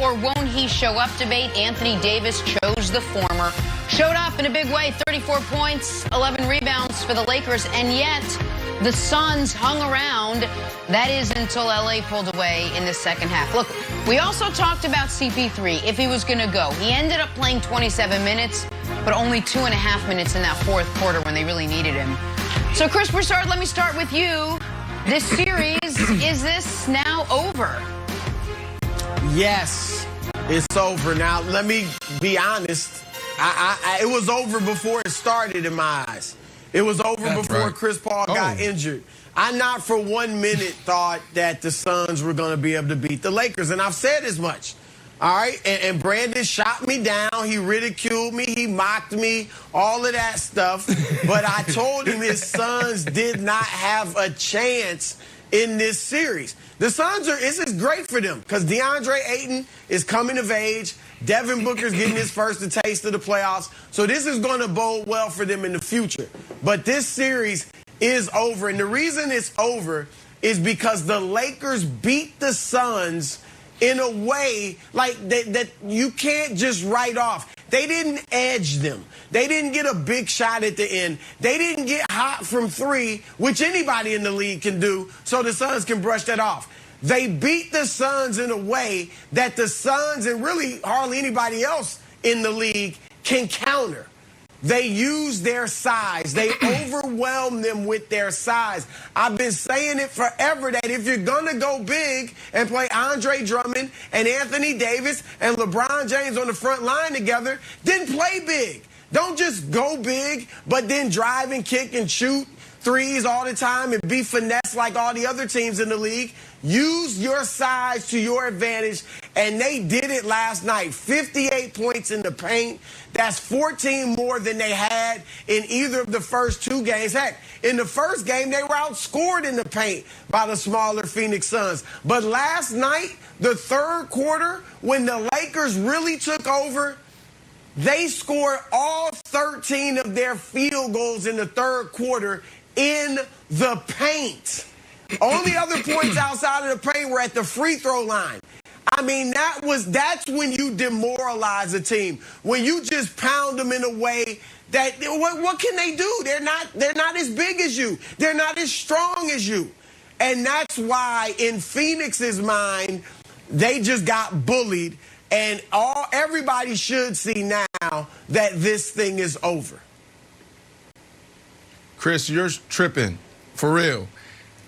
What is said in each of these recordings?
or won't he show up debate. Anthony Davis chose the former. Showed up in a big way, 34 points, 11 rebounds for the Lakers, and yet the Suns hung around. That is until LA pulled away in the second half. Look, we also talked about CP3, if he was going to go. He ended up playing 27 minutes, but only 2.5 minutes in that fourth quarter when they really needed him. So, Chris Broussard, let me start with you. This series, is this now over? Yes, it's over. Now, let me be honest. It was over before it started in my eyes. It was over before Chris Paul got injured. I not for 1 minute thought that the Suns were going to be able to beat the Lakers, and I've said as much. All right, and Brandon shot me down. He ridiculed me. He mocked me, all of that stuff. But I told him his Suns did not have a chance in this series. The Suns this is great for them because DeAndre Ayton is coming of age. Devin Booker's getting his first taste of the playoffs. So this is going to bode well for them in the future. But this series is over. And the reason it's over is because the Lakers beat the Suns in a way like that you can't just write off. They didn't edge them. They didn't get a big shot at the end. They didn't get hot from three, which anybody in the league can do, so the Suns can brush that off. They beat the Suns in a way that the Suns and really hardly anybody else in the league can counter. They use their size. They overwhelm them with their size. I've been saying it forever that if you're going to go big and play Andre Drummond and Anthony Davis and LeBron James on the front line together, then play big. Don't just go big, but then drive and kick and shoot threes all the time and be finesse like all the other teams in the league. Use your size to your advantage, and they did it last night. 58 points in the paint. That's 14 more than they had in either of the first two games. Heck, in the first game, they were outscored in the paint by the smaller Phoenix Suns. But last night, the third quarter, when the Lakers really took over, they scored all 13 of their field goals in the third quarter in the paint. Only other points outside of the paint were at the free throw line. I mean, that's when you demoralize a team. When you just pound them in a way that what can they do? They're not as big as you. They're not as strong as you. And that's why in Phoenix's mind, they just got bullied, and everybody should see now that this thing is over. Chris, you're tripping. For real.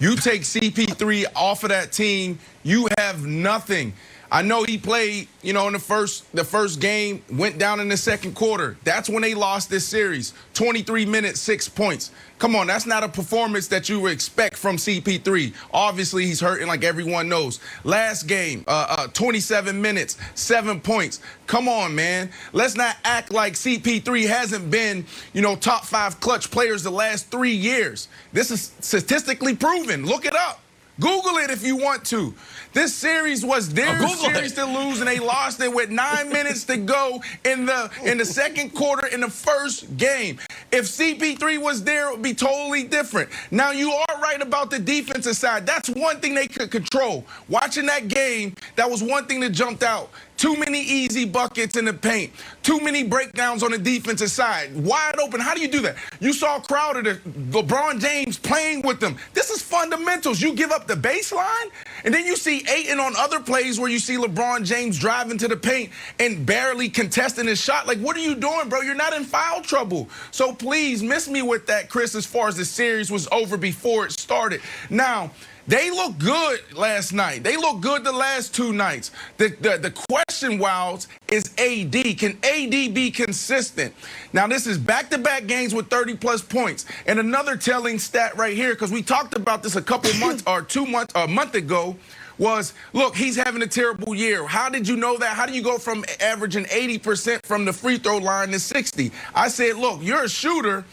You take CP3 off of that team, you have nothing. I know he played, in the first game, went down in the second quarter. That's when they lost this series. 23 minutes, 6 points. Come on, that's not a performance that you would expect from CP3. Obviously, he's hurting like everyone knows. Last game, 27 minutes, 7 points. Come on, man. Let's not act like CP3 hasn't been, top 5 clutch players the last 3 years. This is statistically proven. Look it up. Google it if you want to. This series was their series to lose, and they lost it with 9 minutes to go in the second quarter in the first game. If CP3 was there, it would be totally different. Now, you are right about the defensive side. That's one thing they could control. Watching that game, that was one thing that jumped out. Too many easy buckets in the paint. Too many breakdowns on the defensive side. Wide open. How do you do that? You saw Crowder, LeBron James playing with them. This is fundamentals. You give up the baseline, and then you see Ayton on other plays where you see LeBron James driving to the paint and barely contesting his shot. Like, what are you doing, bro? You're not in foul trouble. So please miss me with that, Chris, as far as the series was over before it started. Now, they look good last night. They look good the last 2 nights. The question, Wilds, is AD. Can AD be consistent? Now, this is back-to-back games with 30-plus points. And another telling stat right here, because we talked about this a couple months or a month ago, was, look, he's having a terrible year. How did you know that? How do you go from averaging 80% from the free throw line to 60? I said, look, you're a shooter.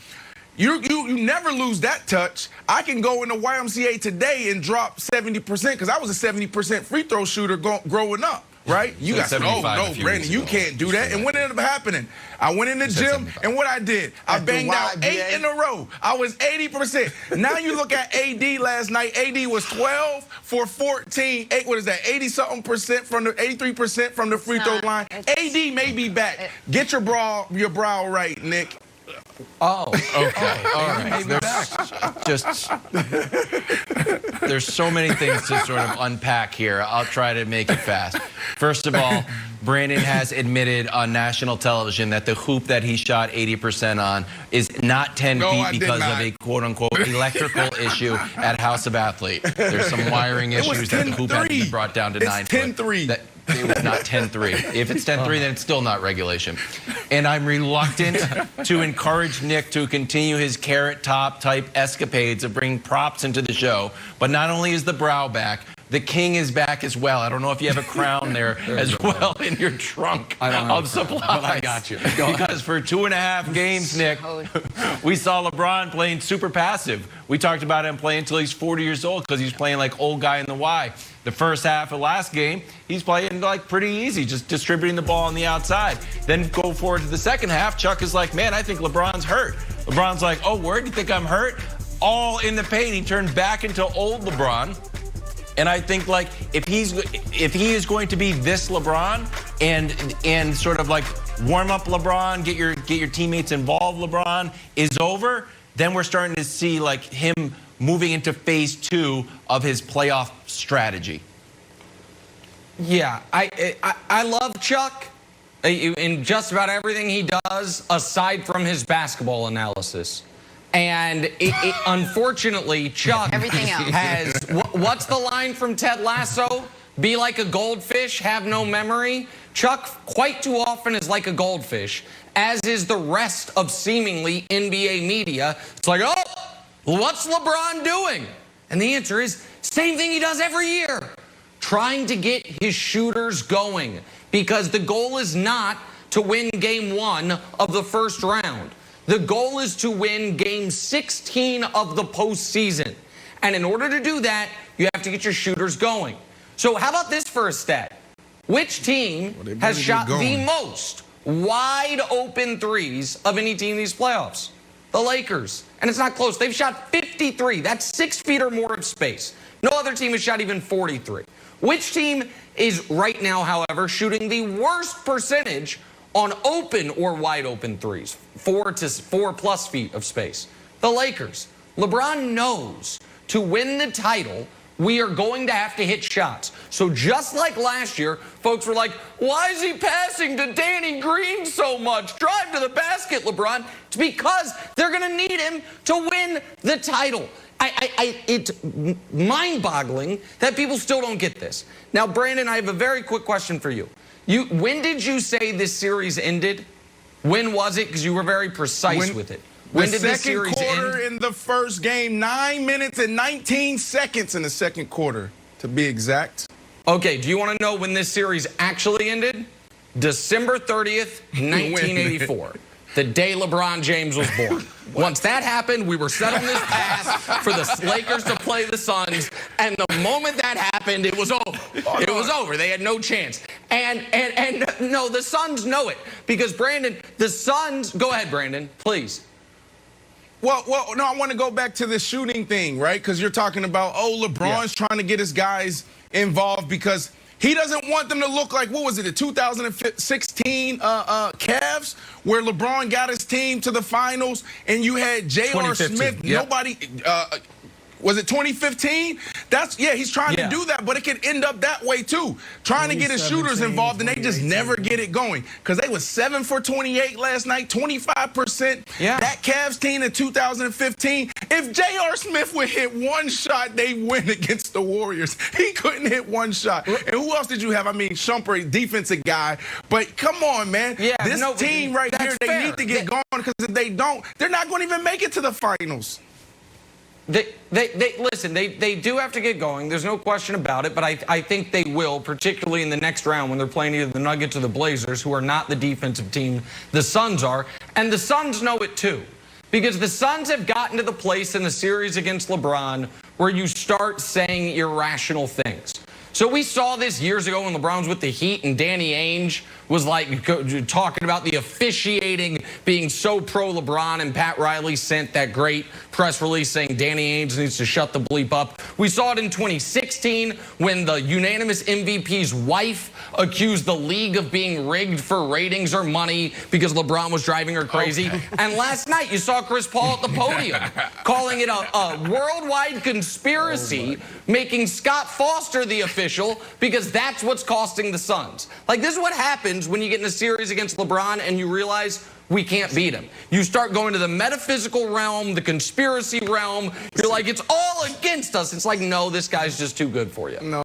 You never lose that touch. I can go in the YMCA today and drop 70% because I was a 70% free throw shooter growing up. right? You got to, oh, no, Brandon, you can't do that. And what ended up happening? I went in the gym, and what I did, I banged out 8 in a row. I was 80%. Now you look at AD last night. AD was 12 for 14. What is that? 80-something% from the 83% from the free throw line. AD may be back. Get your brow right, Nick. Oh, okay. All right. There's so many things to sort of unpack here. I'll try to make it fast. First of all, Brandon has admitted on national television that the hoop that he shot 80% on is not 10 feet because of a quote-unquote electrical issue at House of Athlete. There's some wiring issues that the hoop had to be brought down to 9 foot. 10-3. It was not 10-3. If it's 10-3, then it's still not regulation. And I'm reluctant to encourage Nick to continue his carrot top type escapades of bringing props into the show. But not only is the brow back, the king is back as well. I don't know if you have a crown there as well in your trunk of supplies. But I got you. Because for 2.5 games, Nick, we saw LeBron playing super passive. We talked about him playing until he's 40 years old because he's playing like old guy in the Y. The first half of last game, he's playing like pretty easy, just distributing the ball on the outside. Then go forward to the second half, Chuck is like, man, I think LeBron's hurt. LeBron's like, oh, where do you think I'm hurt? All in the paint. He turned back into old LeBron. And I think like if he is going to be this LeBron and sort of like warm up LeBron, get your teammates involved LeBron is over, then we're starting to see like him moving into phase 2 of his playoff strategy. Yeah, I love Chuck in just about everything he does aside from his basketball analysis. And unfortunately, Chuck has, what's the line from Ted Lasso? Be like a goldfish, have no memory. Chuck quite too often is like a goldfish, as is the rest of seemingly NBA media. It's like, oh, what's LeBron doing? And the answer is, same thing he does every year. Trying to get his shooters going. Because the goal is not to win game 1 of the first round. The goal is to win game 16 of the postseason. And in order to do that, you have to get your shooters going. So how about this for a stat? Which team has shot the most wide open threes of any team in these playoffs? The Lakers. And it's not close. They've shot 53. That's 6 feet or more of space. No other team has shot even 43. Which team is right now, however, shooting the worst percentage on open or wide open threes, 4 to 4+ feet of space? The Lakers. LeBron knows to win the title, we are going to have to hit shots. So just like last year, folks were like, why is he passing to Danny Green so much? Drive to the basket, LeBron. It's because they're going to need him to win the title. It's mind-boggling that people still don't get this. Now, Brandon, I have a very quick question for you. When did you say this series ended? When was it? Because you were very precise with it. When did this series end? The second quarter in the first game, 9 minutes and 19 seconds in the second quarter, to be exact. Okay, do you want to know when this series actually ended? December 30th, 1984. The day LeBron James was born. Once that happened, we were set on this path for the Lakers to play the Suns, and the moment that happened, it was over. It was over. They had no chance. And no, the Suns know it because Brandon, the Suns. Go ahead, Brandon, please. Well, no, I want to go back to the shooting thing, right? Because you're talking about, oh, LeBron's trying to get his guys involved because he doesn't want them to look like, what was it, the 2016 Cavs, where LeBron got his team to the finals, and you had J.R. Smith. Yep. Nobody, was it 2015? He's trying to do that, but it could end up that way too. Trying to get his shooters involved, and they just never get it going. Because they was 7 for 28 last night, 25%. Yeah. That Cavs team in 2015, if J.R. Smith would hit one shot, they win against the Warriors. He couldn't hit one shot. And who else did you have? I mean, Shumpert, defensive guy. But come on, man. Yeah, this team right here, they need to get going, because if they don't, they're not going to even make it to the finals. Listen, they do have to get going. There's no question about it, but I think they will, particularly in the next round when they're playing either the Nuggets or the Blazers, who are not the defensive team the Suns are. And the Suns know it too, because the Suns have gotten to the place in the series against LeBron where you start saying irrational things. So we saw this years ago when LeBron was with the Heat and Danny Ainge was like talking about the officiating being so pro-LeBron, and Pat Riley sent that great press release saying Danny Ainge needs to shut the bleep up. We saw it in 2016 when the unanimous MVP's wife accused the league of being rigged for ratings or money because LeBron was driving her crazy. Okay. And last night you saw Chris Paul at the podium calling it a worldwide conspiracy, making Scott Foster the official because that's what's costing the Suns. Like, this is what happens when you get in a series against LeBron and you realize we can't beat him. You start going to the metaphysical realm, the conspiracy realm. You're like, it's all against us. It's like, no, this guy's just too good for you. No.